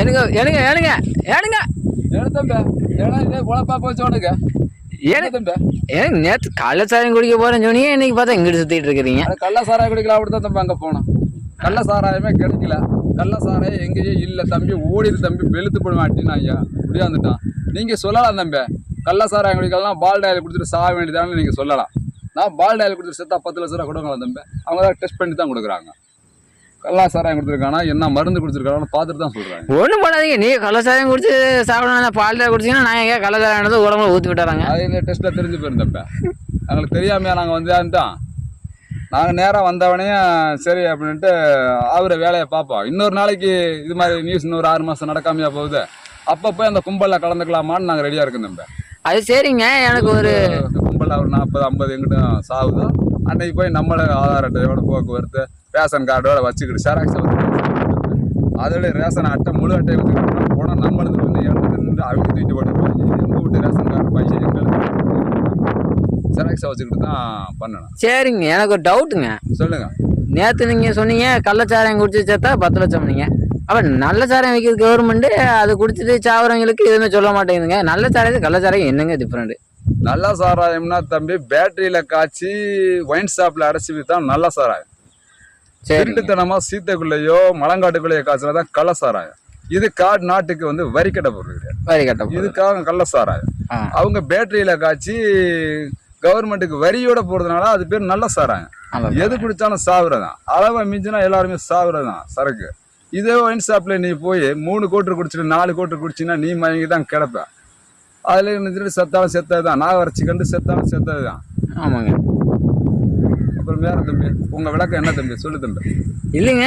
எனக்கு எனக்கு ஏனுங்க ஏனுங்க தம்பி ஏன்னா குழப்பா போச்சு உனக்கு தம்பி எனக்கு நேற்று கள்ளச்சாராயம் குடிக்க போறேன்னு சொன்னீங்க, இன்னைக்கு பார்த்தா இங்கிட்டு சுத்திட்டு இருக்கிறீங்க. கள்ள சாராயம் குடிக்கலாம் அப்படிதான் தம்பி அங்கே போனோம். கள்ள சாராயமே கிடைக்கல. கள்ள சாராயம் எங்கேயும் இல்லை தம்பி. ஓடிடு தம்பி, வெளுத்து போட மாட்டேன்னு ஐயா முடியாந்துட்டான். நீங்கள் சொல்லலாம் தம்பி, கள்ள சாராயம் குடிக்கலாம் பால் டாயில் கொடுத்துட்டு சாக வேண்டியதானு நீங்கள் சொல்லலாம். நான் பால் டாயில் கொடுத்துட்டு செத்தா 10 லட்ச ரூபா கொடுக்கலாம் தம்பி. அவங்க தான் டெஸ்ட் பண்ணி தான் கொடுக்குறாங்க. கள்ளா சாராயம் கொடுத்துருக்கானா என்ன மருந்து குடிச்சிருக்காங்கன்னு பார்த்துட்டு தான் சொல்கிறாங்க. ஒன்றும் பண்ணாதீங்க, நீங்கள் கள்ளச்சாராயம் குடிச்சு சாப்பிடணும், பால் டாயில் குடிச்சிங்கன்னா நான் எங்கே கள்ளச்சாராயம் உடம்புல ஊற்றி விட்டுறாங்க. அது இந்த டெஸ்ட்டில் தெரிஞ்சு போயிருந்தேன் தம்பி. எங்களுக்கு தெரியாமையா நாங்கள் வந்துட்டான். நாங்கள் நேராக வந்தவனே சரி அப்படின்ட்டு அவரை வேலையை பார்ப்போம். இன்னொரு நாளைக்கு இது மாதிரி நியூஸ் இன்னொரு 6 மாதம் நடக்காமையா போகுது. அப்போ போய் அந்த கும்பலில் கலந்துக்கலாமான்னு நாங்கள் ரெடியாக இருக்கோம் தம்பி. அது சரிங்க. எனக்கு ஒரு கும்பலில் ஒரு 40-50 எங்கிட்டும் சாகுதோ அன்னைக்கு போய் நம்மளை ஆதார் அட்டையோட போக்குவரத்து ரேஷன் கார்டோட வச்சுக்கிட்டு செராக்ஸ் அதோட ரேஷன் அட்டை முழு அட்டையை வச்சுக்கிட்டு போனால் நம்மளுக்கு வந்து எழுந்து அவங்க தூக்கிட்டு போட்டுருவாங்க. எங்கள் வீட்டு ரேஷன் கார்டு பைசா எங்களுக்கு செராக்ஸை வச்சுக்கிட்டு தான் பண்ணணும். சரிங்க, எனக்கு ஒரு டவுட்டுங்க. சொல்லுங்கள். நேற்று நீங்கள் சொன்னீங்க கள்ளச்சாராயம் குடிச்சு சேர்த்தா 10 லட்சம் நீங்க. அப்போ நல்ல சாராயம் வைக்கிறது கவர்மெண்ட்டு, அது குடிச்சிட்டு சாவறவங்களுக்கு எதுவுமே சொல்ல மாட்டேங்குதுங்க. நல்ல சாராயம் கள்ளச்சாராயம் என்னங்க டிஃப்ரெண்ட்? நல்ல சாராயம்னா தம்பி பேட்டரியில் காய்ச்சி ஒயின் ஷாப்பில் அடைச்சி வித்தான் நல்ல சாராயம். திருட்டுத்தனமாக சீத்தைக்குள்ளேயோ மலங்காட்டுக்குள்ளேயோ காய்ச்சல தான் கள்ள சாராயம். இது காடு நாட்டுக்கு வந்து வரிக்கட்ட பொருள் கிடையாது. வரிக்கட்ட இதுக்காக கள்ள சாராயம். அவங்க பேட்டரியில் காய்ச்சி கவர்மெண்ட்டுக்கு வரியோட போகிறதுனால அது பேர் நல்ல சாராயம். எது குடித்தாலும் சாவுறதான். அளவை மிஞ்சினா எல்லாருமே சாவுறதான் சரக்கு. இதே ஒயின் ஷாப்பில் நீ போய் 3 கோட்டர் குடிச்சிட்டு 4 கோட்டர் குடிச்சின்னா நீ மயங்கி தான் கிடப்ப. அதில் இருந்துட்டு செத்தாலும் செத்தது தான். நான் வரைச்சி கண்டு செத்தாலும் செத்தது தான். ஆமாங்க. அப்புறம் வேற தம்பி உங்கள் விளக்கம் என்ன தம்பி சொல்லு தம்பி. இல்லைங்க,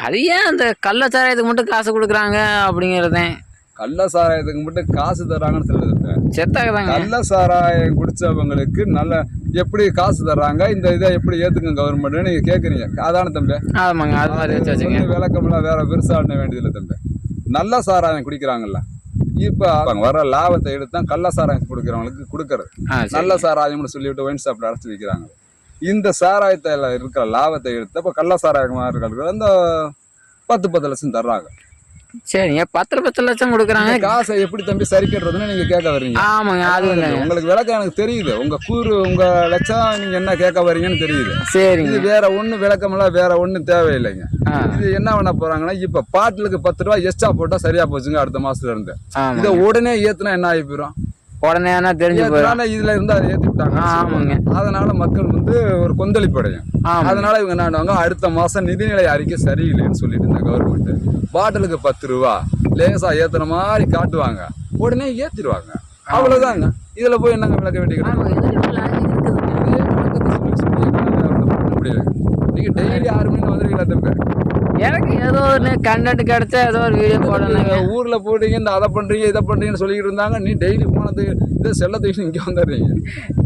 அது ஏன் அந்த கள்ளச்சாராயத்துக்கு மட்டும் காசு கொடுக்குறாங்க அப்படிங்கிறதேன். கள்ள சாராயத்துக்கு மட்டும் காசு தர்றாங்கன்னு சொல்லுது. செத்தாங்க. கள்ள சாராயம் குடிச்சவங்களுக்கு நல்ல எப்படி காசு தர்றாங்க, இந்த இதை எப்படி ஏற்றுக்குங்க கவர்மெண்ட்னு நீங்கள் கேட்குறீங்க. அதான தம்பி? ஆமாங்க, அது மாதிரி வச்சுங்க. விளக்கமெல்லாம் வேற பெருசாக பண்ண வேண்டியதில்லை தம்பி. நல்ல சாராயம் குடிக்கிறாங்கல்ல, இப்போ வர லாபத்தை எடுத்து தான் கள்ள சாராயம் குடிக்கிறவங்களுக்கு கொடுக்கறது. நல்ல சாராயம்னு சொல்லிவிட்டு ஒயின் ஷாப்பில் அடைச்சி விற்கிறாங்க. இந்த சாராயத்தில் இருக்கிற லாபத்தை எடுத்து இப்போ கள்ள சாராயமாக இருக்கிற அந்த 10 லட்சம் தர்றாங்க. சரிங்க, 10 லட்சம் கொடுக்குறாங்க. காசை எப்படி தம்பி சரி கட்டுறதுன்னு நீங்க கேட்க வர்றீங்க. ஆமாங்க, அது உங்களுக்கு விளக்கம் எனக்கு தெரியுது. உங்க கூறு உங்க லட்சம் நீங்க என்ன கேட்க வர்றீங்கன்னு தெரியுது. சரிங்க, இது வேற ஒண்ணு விளக்கமெல்லாம் வேற ஒண்ணும் தேவையில்லைங்க. இது என்ன பண்ண போறாங்கன்னா இப்ப பாட்டிலுக்கு 10 ரூபாய் எக்ஸ்ட்ரா போட்டா சரியா போச்சுங்க. அடுத்த மாசத்துல இருந்து இதை உடனே ஏத்துனா என்ன ஆகி போயிடும்? உடனே தெரிஞ்சு இதுல இருந்து அதை ஏத்தி விட்டாங்க. ஆமாங்க. அதனால மக்கள் வந்து ஒரு கொந்தளிப்பு அடையும். அதனால இவங்க என்ன அடுத்த மாசம் நிதிநிலை அறிக்கை சரியில்லைன்னு சொல்லிட்டு இந்த கவர்மெண்ட் பாட்டிலுக்கு 10 ரூபா லேசா ஏத்துன மாதிரி காட்டுவாங்க, உடனே ஏத்திடுவாங்க. அவ்வளவுதாங்க. இதுல போய் என்னங்க விளக்க வேண்டிய நீங்க டெய்லி 6 மணி வந்துருக்கீங்களா தம்பி? எனக்கு ஏதோ ஒரு கண்டென்ட் கிடைச்சா ஏதோ ஒரு வீடியோ போடணும். ஊர்ல போடுறீங்க, இந்த அதை பண்றீங்க இதை பண்றீங்கன்னு சொல்லிக்கிட்டு இருந்தாங்க. நீ டெய்லி போனதுக்கு இதை செல்லத்துக்கு இங்க வந்துடுறீங்க.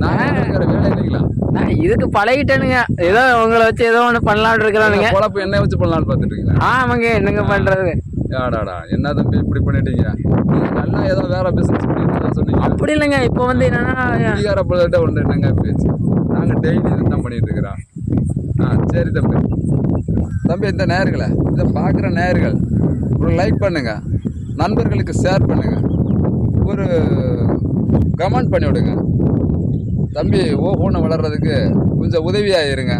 நான் வேலை இல்லைங்களா? நான் இதுக்கு பழகிட்டேனுங்க. ஏதோ உங்களை வச்சு ஏதோ ஒன்று பண்ணலான்னு இருக்கிறானுங்க. குழப்பம் என்ன வச்சு பண்ணலான்னு பார்த்துட்டு இருக்கீங்களா? ஆமாங்க, என்னங்க பண்றது? ஆடாடா என்ன தம்பி இப்படி பண்ணிட்டீங்க? நல்லா ஏதோ வேற பிசினஸ் பண்ணிட்டு சொன்னீங்க. அப்படி இல்லைங்க. இப்போ வந்து என்னன்னா ஒன்று என்னங்க பேச்சு. நாங்கள் டெய்லி இதுதான் பண்ணிட்டு இருக்கிறோம். சரி தம்பி. தம்பி இந்த நேயர்களை இதை பார்க்குற நேயர்கள் ஒரு லைக் பண்ணுங்க, நண்பர்களுக்கு ஷேர் பண்ணுங்க, ஒரு கமெண்ட் பண்ணி விடுங்க. தம்பி ஓஹோன்னு வளர்றதுக்கு கொஞ்சம் உதவியாக இருங்க.